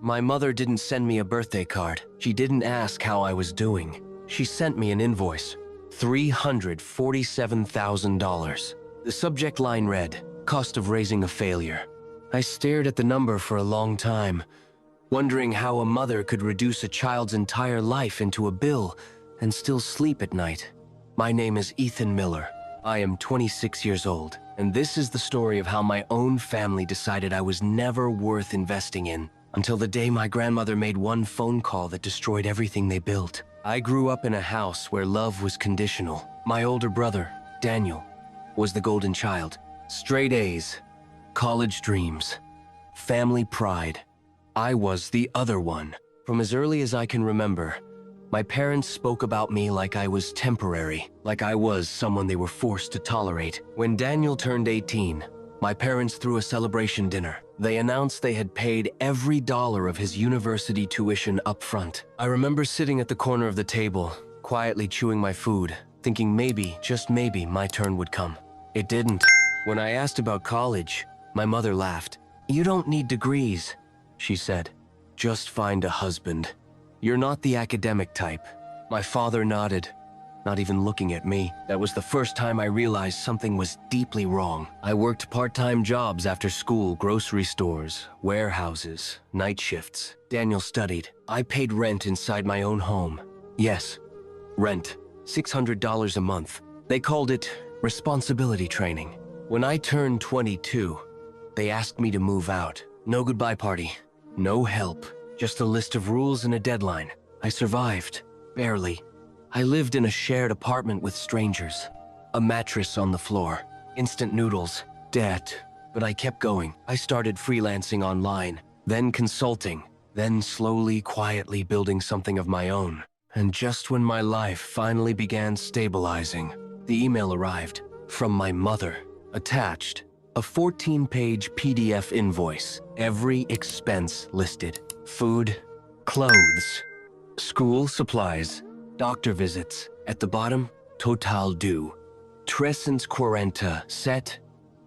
My mother didn't send me a birthday card. She didn't ask how I was doing. She sent me an invoice. $347,000. The subject line read, "Cost of raising a failure." I stared at the number for a long time, wondering how a mother could reduce a child's entire life into a bill and still sleep at night. My name is Ethan Miller. I am 26 years old, and this is the story of how my own family decided I was never worth investing in, until the day my grandmother made one phone call that destroyed everything they built. I grew up in a house where love was conditional. My older brother, Daniel, was the golden child. Straight A's, college dreams, family pride. I was the other one. From as early as I can remember, my parents spoke about me like I was temporary, like I was someone they were forced to tolerate. When Daniel turned 18, my parents threw a celebration dinner. They announced they had paid every dollar of his university tuition up front. I remember sitting at the corner of the table, quietly chewing my food, thinking maybe, just maybe, my turn would come. It didn't. When I asked about college, my mother laughed. "You don't need degrees," she said. "Just find a husband. You're not the academic type." My father nodded, not even looking at me. That was the first time I realized something was deeply wrong. I worked part-time jobs after school, grocery stores, warehouses, night shifts. Daniel studied. I paid rent inside my own home. Yes, rent. $600 a month. They called it responsibility training. When I turned 22, they asked me to move out. No goodbye party, no help. Just a list of rules and a deadline. I survived, barely. I lived in a shared apartment with strangers. A mattress on the floor, instant noodles, debt. But I kept going. I started freelancing online, then consulting, then slowly, quietly building something of my own. And just when my life finally began stabilizing, the email arrived from my mother. Attached, a 14-page PDF invoice, every expense listed. Food, clothes, school supplies, doctor visits. At the bottom, total due. 340 set,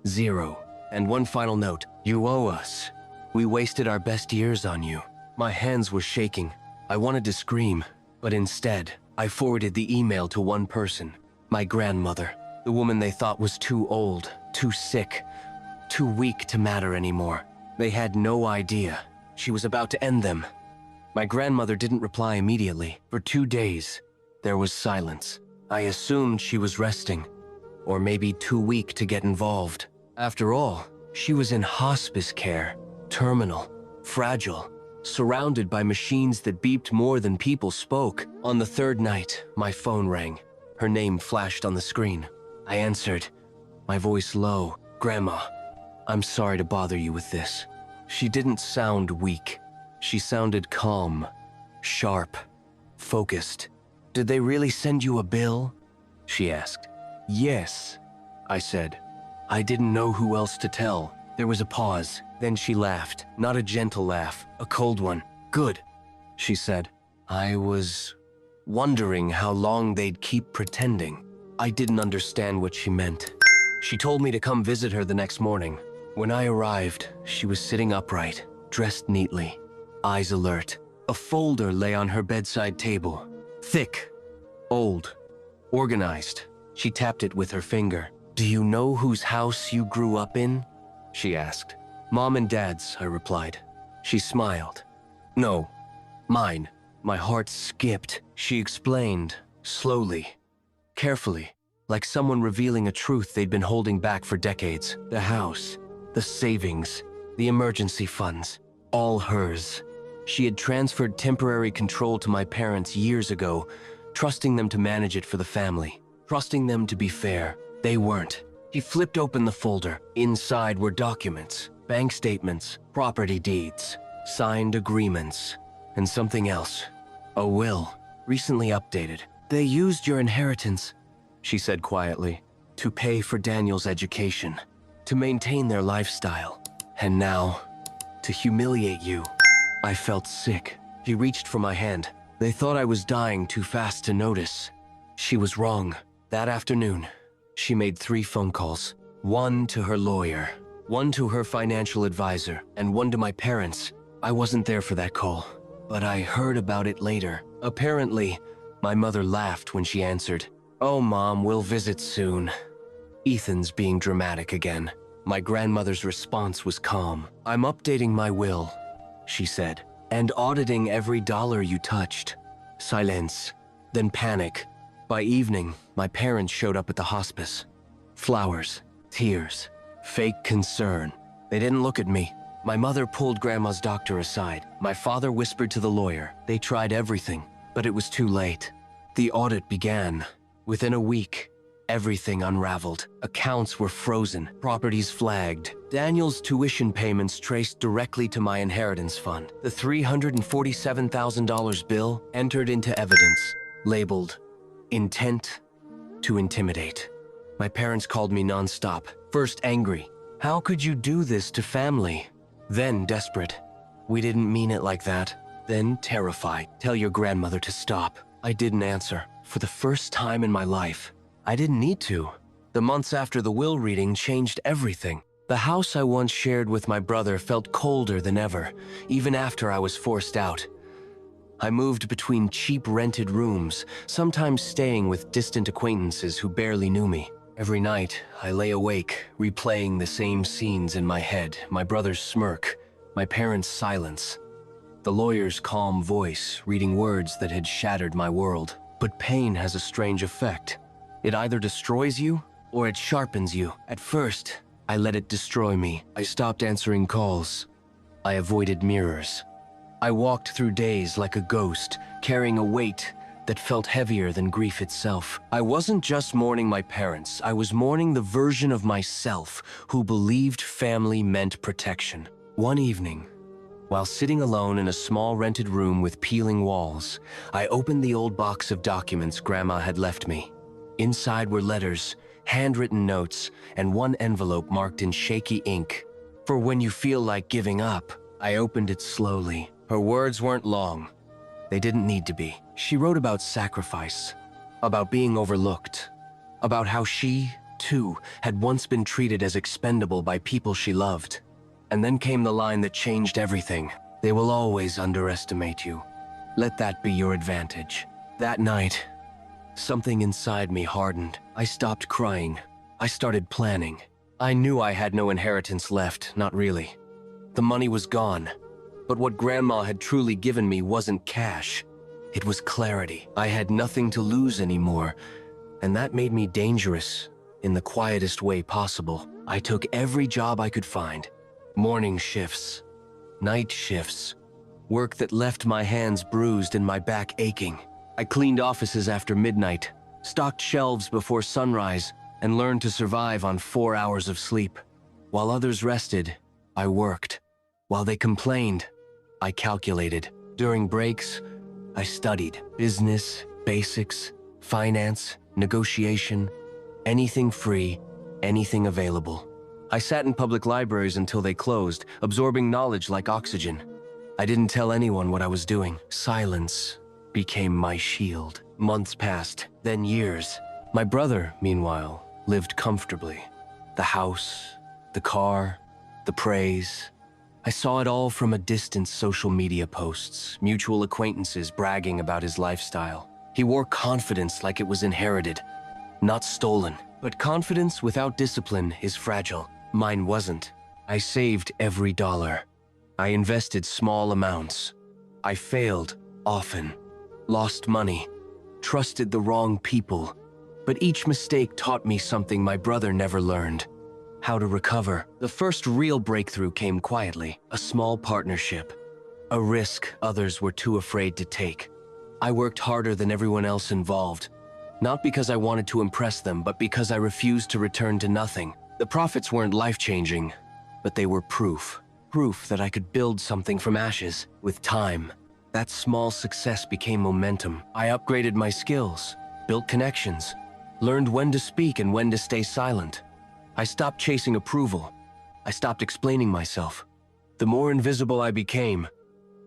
0. And one final note, you owe us. We wasted our best years on you. My hands were shaking. I wanted to scream, but instead, I forwarded the email to one person, my grandmother, the woman they thought was too old, too sick, too weak to matter anymore. They had no idea. She was about to end them. My grandmother didn't reply immediately. For 2 days, there was silence. I assumed she was resting, or maybe too weak to get involved. After all, she was in hospice care, terminal, fragile, surrounded by machines that beeped more than people spoke. On the third night, my phone rang. Her name flashed on the screen. I answered, my voice low. "Grandma, I'm sorry to bother you with this." She didn't sound weak. She sounded calm, sharp, focused. "Did they really send you a bill?" she asked. "Yes," I said. I didn't know who else to tell. There was a pause. Then she laughed. Not a gentle laugh, a cold one. "Good," she said. I was wondering how long they'd keep pretending. I didn't understand what she meant. She told me to come visit her the next morning. When I arrived, she was sitting upright, dressed neatly, eyes alert. A folder lay on her bedside table. Thick, old, organized. She tapped it with her finger. "Do you know whose house you grew up in?" she asked. "Mom and Dad's," I replied. She smiled. "No, mine." My heart skipped. She explained, slowly, carefully, like someone revealing a truth they'd been holding back for decades. The house, the savings, the emergency funds, all hers. She had transferred temporary control to my parents years ago, trusting them to manage it for the family, trusting them to be fair. They weren't. He flipped open the folder. Inside were documents, bank statements, property deeds, signed agreements, and something else. A will, recently updated. "They used your inheritance," she said quietly, "to pay for Daniel's education, to maintain their lifestyle, and now, to humiliate you." I felt sick. She reached for my hand. They thought I was dying too fast to notice. She was wrong. That afternoon, she made 3 phone calls. One to her lawyer, one to her financial advisor, and one to my parents. I wasn't there for that call, but I heard about it later. Apparently, my mother laughed when she answered, "Oh, Mom, we'll visit soon." Ethan's being dramatic again. My grandmother's response was calm. "I'm updating my will," she said, "and auditing every dollar you touched." Silence, then panic. By evening, my parents showed up at the hospice. Flowers, tears, fake concern. They didn't look at me. My mother pulled Grandma's doctor aside. My father whispered to the lawyer. They tried everything, but it was too late. The audit began. Within a week, everything unraveled. Accounts were frozen, properties flagged. Daniel's tuition payments traced directly to my inheritance fund. The $347,000 bill entered into evidence, labeled intent to intimidate. My parents called me nonstop, first angry. "How could you do this to family?" Then desperate. "We didn't mean it like that." Then terrified. "Tell your grandmother to stop." I didn't answer. For the first time in my life, I didn't need to. The months after the will reading changed everything. The house I once shared with my brother felt colder than ever, even after I was forced out. I moved between cheap rented rooms, sometimes staying with distant acquaintances who barely knew me. Every night, I lay awake, replaying the same scenes in my head, my brother's smirk, my parents' silence, the lawyer's calm voice reading words that had shattered my world. But pain has a strange effect. It either destroys you, or it sharpens you. At first, I let it destroy me. I stopped answering calls. I avoided mirrors. I walked through days like a ghost, carrying a weight that felt heavier than grief itself. I wasn't just mourning my parents, I was mourning the version of myself who believed family meant protection. One evening, while sitting alone in a small rented room with peeling walls, I opened the old box of documents Grandma had left me. Inside were letters, handwritten notes, and one envelope marked in shaky ink. "For when you feel like giving up." I opened it slowly. Her words weren't long. They didn't need to be. She wrote about sacrifice, about being overlooked, about how she, too, had once been treated as expendable by people she loved. And then came the line that changed everything. "They will always underestimate you. Let that be your advantage." That night, something inside me hardened. I stopped crying. I started planning. I knew I had no inheritance left, not really. The money was gone. But what Grandma had truly given me wasn't cash. It was clarity. I had nothing to lose anymore, and that made me dangerous in the quietest way possible. I took every job I could find. Morning shifts, night shifts, work that left my hands bruised and my back aching. I cleaned offices after midnight, stocked shelves before sunrise, and learned to survive on 4 hours of sleep. While others rested, I worked. While they complained, I calculated. During breaks, I studied business, basics, finance, negotiation, anything free, anything available. I sat in public libraries until they closed, absorbing knowledge like oxygen. I didn't tell anyone what I was doing. Silence became my shield. Months passed, then years. My brother, meanwhile, lived comfortably. The house, the car, the praise. I saw it all from a distance: social media posts, mutual acquaintances bragging about his lifestyle. He wore confidence like it was inherited, not stolen. But confidence without discipline is fragile. Mine wasn't. I saved every dollar. I invested small amounts. I failed often, lost money, trusted the wrong people. But each mistake taught me something my brother never learned: how to recover. The first real breakthrough came quietly, a small partnership, a risk others were too afraid to take. I worked harder than everyone else involved, not because I wanted to impress them, but because I refused to return to nothing. The profits weren't life-changing, but they were proof that I could build something from ashes. With time, that small success became momentum. I upgraded my skills, built connections, learned when to speak and when to stay silent. I stopped chasing approval. I stopped explaining myself. The more invisible I became,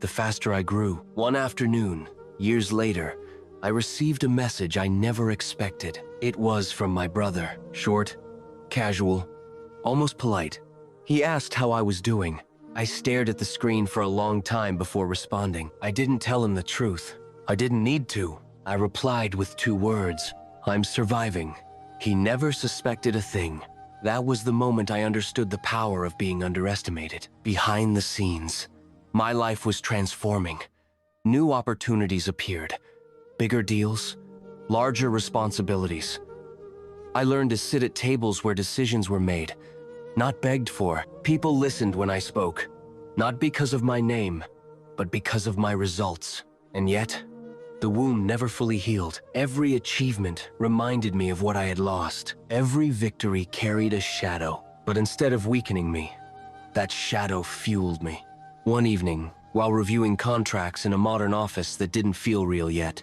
the faster I grew. One afternoon, years later, I received a message I never expected. It was from my brother. Short, casual, almost polite. He asked how I was doing. I stared at the screen for a long time before responding. I didn't tell him the truth. I didn't need to. I replied with 2 words. I'm surviving. He never suspected a thing. That was the moment I understood the power of being underestimated. Behind the scenes, my life was transforming. New opportunities appeared. Bigger deals, larger responsibilities. I learned to sit at tables where decisions were made, not begged for. People listened when I spoke, not because of my name, but because of my results. And yet, the wound never fully healed. Every achievement reminded me of what I had lost. Every victory carried a shadow, but instead of weakening me, that shadow fueled me. One evening, while reviewing contracts in a modern office that didn't feel real yet,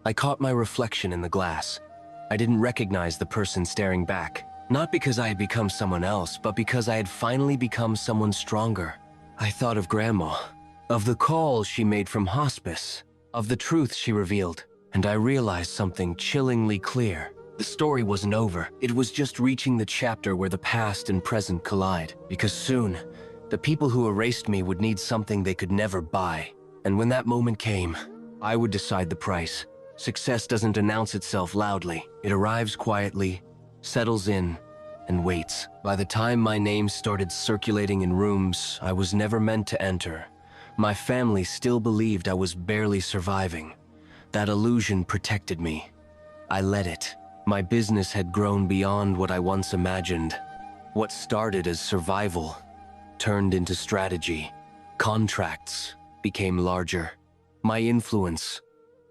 I caught my reflection in the glass. I didn't recognize the person staring back, not because I had become someone else, but because I had finally become someone stronger. I thought of Grandma, of the calls she made from hospice, of the truth she revealed, and I realized something chillingly clear. The story wasn't over. It was just reaching the chapter where the past and present collide, because soon, the people who erased me would need something they could never buy. And when that moment came, I would decide the price. Success doesn't announce itself loudly. It arrives quietly, settles in, and waits. By the time my name started circulating in rooms I was never meant to enter, my family still believed I was barely surviving. That illusion protected me. I let it. My business had grown beyond what I once imagined. What started as survival turned into strategy. Contracts became larger. My influence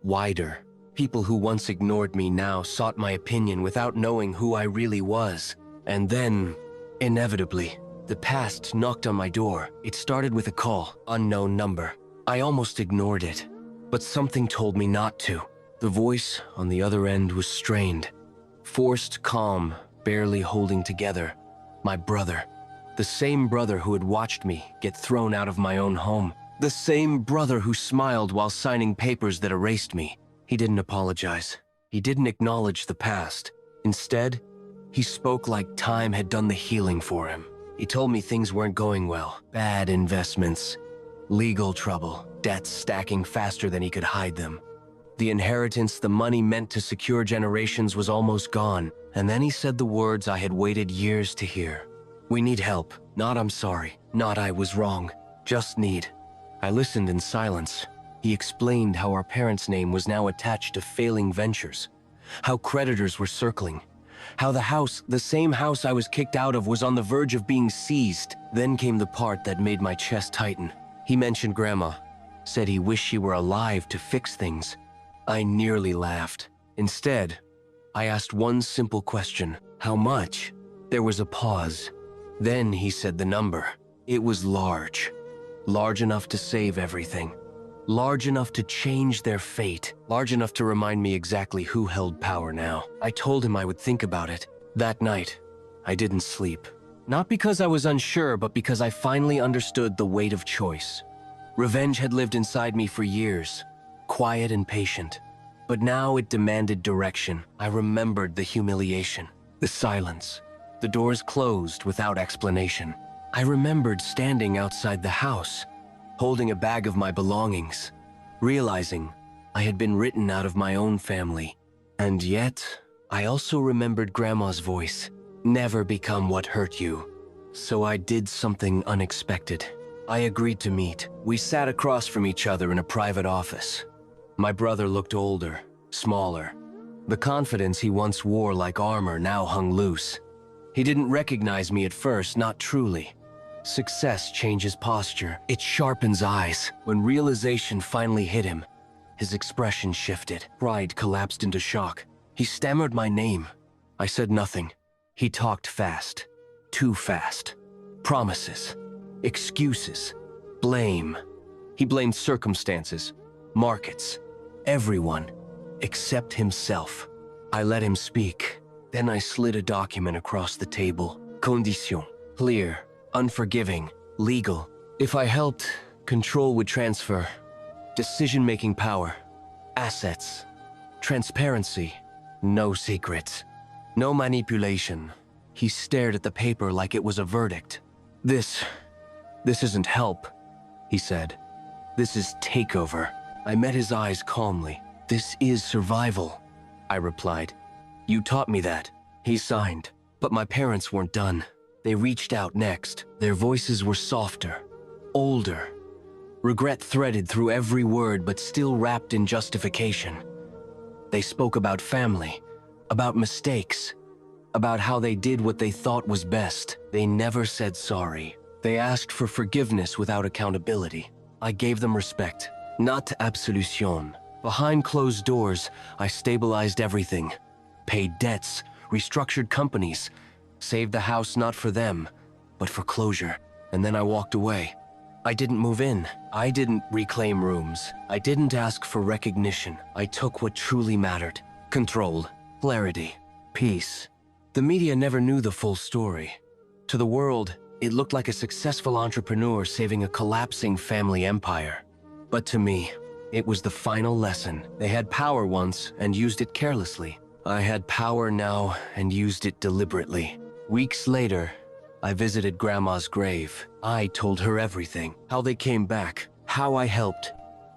wider. People who once ignored me now sought my opinion without knowing who I really was. And then, inevitably, the past knocked on my door. It started with a call, unknown number. I almost ignored it, but something told me not to. The voice on the other end was strained, forced calm, barely holding together. My brother. The same brother who had watched me get thrown out of my own home. The same brother who smiled while signing papers that erased me. He didn't apologize. He didn't acknowledge the past. Instead, he spoke like time had done the healing for him. He told me things weren't going well. Bad investments, legal trouble, debts stacking faster than he could hide them. The inheritance the money meant to secure generations was almost gone. And then he said the words I had waited years to hear. We need help. Not I'm sorry. Not I was wrong. Just need. I listened in silence. He explained how our parents' name was now attached to failing ventures, how creditors were circling, how the same house I was kicked out of, was on the verge of being seized. Then came the part that made my chest tighten. He mentioned Grandma, said he wished she were alive to fix things. I nearly laughed. Instead, I asked one simple question. How much? There was a pause. Then he said the number. It was large. Large enough to save everything. Large enough to change their fate. Large enough to remind me exactly who held power now. I told him I would think about it. That night, I didn't sleep. Not because I was unsure, but because I finally understood the weight of choice. Revenge had lived inside me for years, quiet and patient. But now it demanded direction. I remembered the humiliation, the silence, the doors closed without explanation. I remembered standing outside the house, holding a bag of my belongings, realizing I had been written out of my own family. And yet, I also remembered Grandma's voice. Never become what hurt you. So I did something unexpected. I agreed to meet. We sat across from each other in a private office. My brother looked older, smaller. The confidence he once wore like armor now hung loose. He didn't recognize me at first, not truly. Success changes posture. It sharpens eyes. When realization finally hit him, his expression shifted. Pride collapsed into shock. He stammered my name. I said nothing. He talked fast. Too fast. Promises. Excuses. Blame. He blamed circumstances, markets, everyone, except himself. I let him speak. Then I slid a document across the table. Condition. Clear. Unforgiving, legal. If I helped, control would transfer. Decision-making power, assets, transparency, no secrets, no manipulation. He stared at the paper like it was a verdict. This "This isn't help," he said. "This is takeover." I met his eyes calmly. "This is survival," I replied. "You taught me that." He signed. But my parents weren't done. They reached out next. Their voices were softer, older. Regret threaded through every word, but still wrapped in justification. They spoke about family, about mistakes, about how they did what they thought was best. They never said sorry. They asked for forgiveness without accountability. I gave them respect, not absolution. Behind closed doors, I stabilized everything. Paid debts, restructured companies, saved the house not for them, but for closure. And then I walked away. I didn't move in. I didn't reclaim rooms. I didn't ask for recognition. I took what truly mattered. Control, clarity, peace. The media never knew the full story. To the world, it looked like a successful entrepreneur saving a collapsing family empire. But to me, it was the final lesson. They had power once and used it carelessly. I had power now and used it deliberately. Weeks later, I visited Grandma's grave. I told her everything. How they came back, how I helped,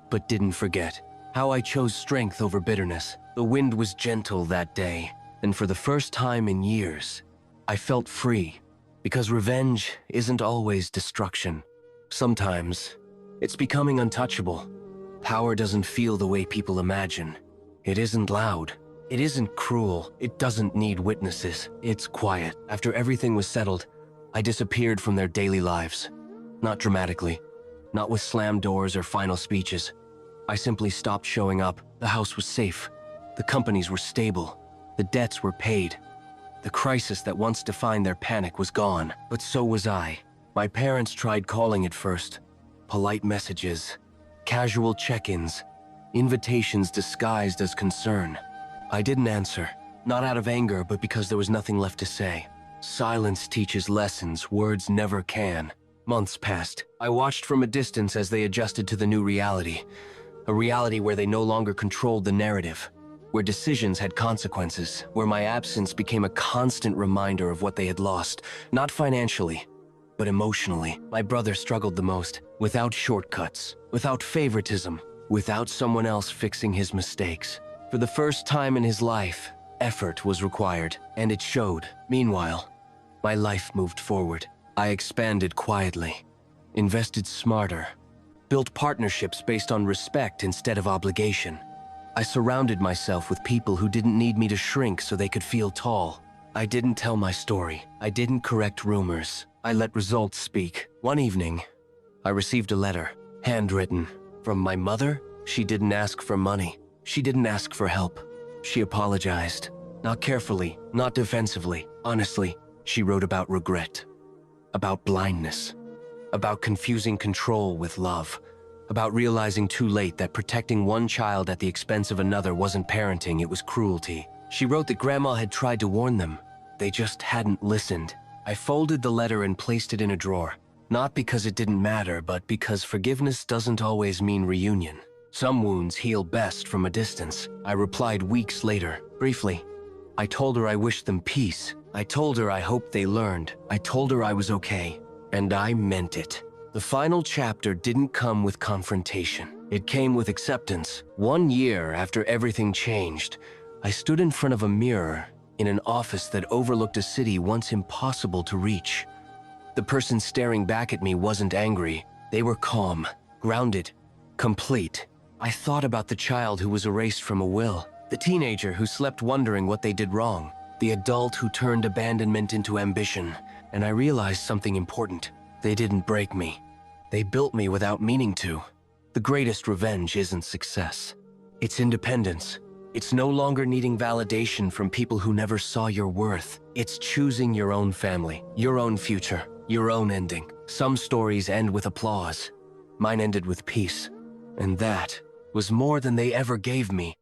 but didn't forget. How I chose strength over bitterness. The wind was gentle that day, and for the first time in years, I felt free. Because revenge isn't always destruction. Sometimes, it's becoming untouchable. Power doesn't feel the way people imagine. It isn't loud. It isn't cruel. It doesn't need witnesses. It's quiet. After everything was settled, I disappeared from their daily lives. Not dramatically, not with slammed doors or final speeches. I simply stopped showing up. The house was safe. The companies were stable. The debts were paid. The crisis that once defined their panic was gone. But so was I. My parents tried calling at first. Polite messages, casual check-ins, invitations disguised as concern. I didn't answer, not out of anger, but because there was nothing left to say. Silence teaches lessons words never can. Months passed. I watched from a distance as they adjusted to the new reality. A reality where they no longer controlled the narrative, where decisions had consequences, where my absence became a constant reminder of what they had lost, not financially, but emotionally. My brother struggled the most, without shortcuts, without favoritism, without someone else fixing his mistakes. For the first time in his life, effort was required, and it showed. Meanwhile, my life moved forward. I expanded quietly, invested smarter, built partnerships based on respect instead of obligation. I surrounded myself with people who didn't need me to shrink so they could feel tall. I didn't tell my story. I didn't correct rumors. I let results speak. One evening, I received a letter, handwritten, from my mother. She didn't ask for money. She didn't ask for help. She apologized. Not carefully, not defensively. Honestly, she wrote about regret, about blindness, about confusing control with love, about realizing too late that protecting one child at the expense of another wasn't parenting, it was cruelty. She wrote that Grandma had tried to warn them. They just hadn't listened. I folded the letter and placed it in a drawer. Not because it didn't matter, but because forgiveness doesn't always mean reunion. Some wounds heal best from a distance. I replied weeks later, briefly. I told her I wished them peace. I told her I hoped they learned. I told her I was okay. And I meant it. The final chapter didn't come with confrontation. It came with acceptance. 1 year after everything changed, I stood in front of a mirror in an office that overlooked a city once impossible to reach. The person staring back at me wasn't angry. They were calm, grounded, complete. I thought about the child who was erased from a will, the teenager who slept wondering what they did wrong, the adult who turned abandonment into ambition, and I realized something important. They didn't break me. They built me without meaning to. The greatest revenge isn't success. It's independence. It's no longer needing validation from people who never saw your worth. It's choosing your own family, your own future, your own ending. Some stories end with applause. Mine ended with peace. And that was more than they ever gave me.